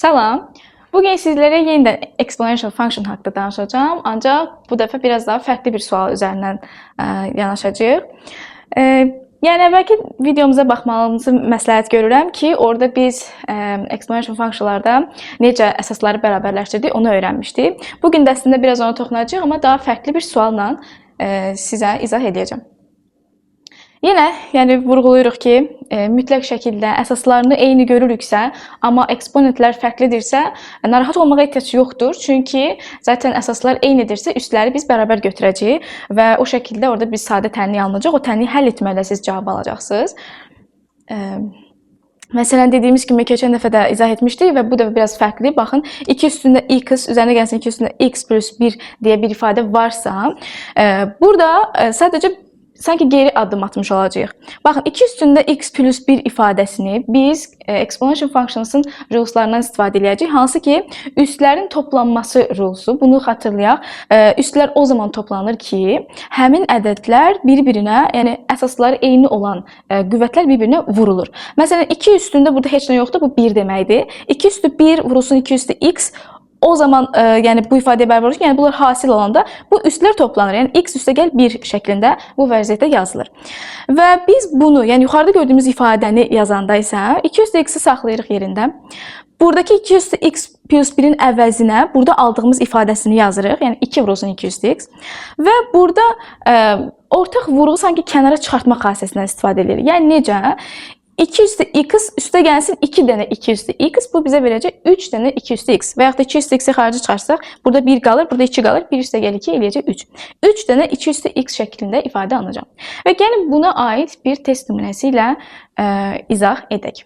Salam. Bugün sizlere yeniden exponential function hakkında danışacağım. Ancaq bu dəfə biraz daha fərqli bir sual üzərindən yanaşacağıq. Yəni əvvəlki videomuza baxmanızı məsləhət görürəm ki, orada biz exponential funksiyalarda necə əsasları bərabərləşdirdik, onu öyrənmişdik. Bugün də əslində biraz ona toxunacağıq, amma daha fərqli bir sualla sizə izah edəcəm. Yenə, yəni vurğulayırıq ki, mütləq şəkildə əsaslarını eyni görürüksə, amma eksponentlər fərqlidirsə, narahat olmağa ehtiyac yoxdur. Çünki zaten əsaslar eynidirsə, üstləri biz bərabər götürəcəyik və o şəkildə orada biz sadə tənliyi alınacaq. O tənliyi həll etməklə siz cavab alacaqsınız. Məsələn, dediyimiz kimi keçən dəfə də izah etmişdik və bu dəfə biraz fərqli. Baxın, 2 üstündə x, üzərinə gəlsin 2 üstündə x plus 1 deyə bir ifadə varsa, burada sadəcə sanki geri addım atmış olacağıq. Baxın, 2 üstündə x plus 1 ifadəsini biz exponential functions'ın ruleslarından istifadə edəcəyik. Hansı ki, üstlərin toplanması rulusu. Bunu xatırlayaq. Üstlər o zaman toplanır ki, həmin ədədlər bir-birinə, yəni əsasları eyni olan qüvvətlər bir-birinə vurulur. Məsələn, 2 üstündə burada heç nə yoxdur, bu 1 deməkdir. 2 üstü 1 vurulsun 2 üstü x. O zaman yəni bu ifadəyə bərabər olur ki, yəni bunlar hasil olanda bu üstlər toplanır. Yəni x üstəgəl 1 şəklində bu vəziyyətdə yazılır. Və biz bunu, yəni yuxarıda gördüyümüz ifadəni yazanda isə 2 üstə x-i saxlayırıq yerində. Buradakı 2 üstə x plus 1-in əvəzinə burada aldığımız ifadəsini yazırıq. Yəni 2 vurulsun 2 üstə x. Və burada ortaq vurğu sanki kənara çıxartma xassəsindən istifadə edilir. Yəni necə? 2 üstə x üstə gəlsin 2 dənə 2 üstə x. Bu bizə verəcək 3 dənə 2 üstə x. Və yaxud da 2 üstə x-i xarici çıxarsaq, burada 1 qalır, burada 2 qalır. 1 üstə gəl 2 eləyəcək 3. 3 dənə 2 üstə x şəklində ifadə alınacaq. Və gəlin buna aid bir test nümunəsi ilə izah edək.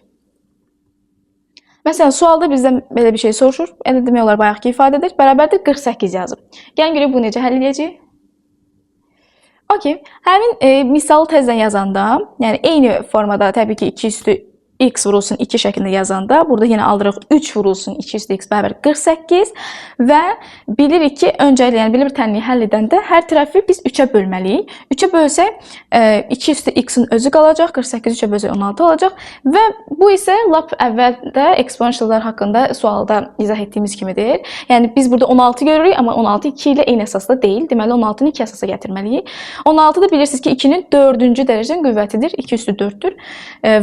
Məsələn, sualda bizdən belə bir şey soruşur. Elə demək olar bayaqki ifadədir. Bərabərdir 48 yazıb. Gəlin görək bu necə həll edəcək? Okey, həmin misalı təzədən yazanda, yəni eyni formada təbii ki 2 üstü x vurulsun 2 şəklində yazanda, burada yenə aldırıq 3 vurulsun 2 üstü x bərabər 48 və bilirik ki, öncəliklə, yəni belə bir tənliyi həll edəndə hər tərəfi biz 3-ə bölməliyik. 3-ə bölsək, 2 üstü x-in özü qalacaq, 48 3-ə bölsək 16 olacaq və bu isə lap əvvəldə eksponensiallar haqqında sualda izah etdiyimiz kimidir. Yəni biz burada 16 görürük, amma 16 2 ilə eyni əsasda deyil. Deməli 16-nı 2 əsasa gətirməliyik. 16 da bilirsiniz ki, 2-nin 4-cü dərəcənin qüvvətidir, 2 üstü 4-dür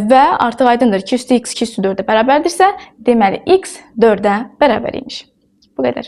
və artıq aydındır. 2 üstü x 2 üstü 4-ə bərabərdirsə, deməli x 4-ə bərabər imiş. Bu qədər.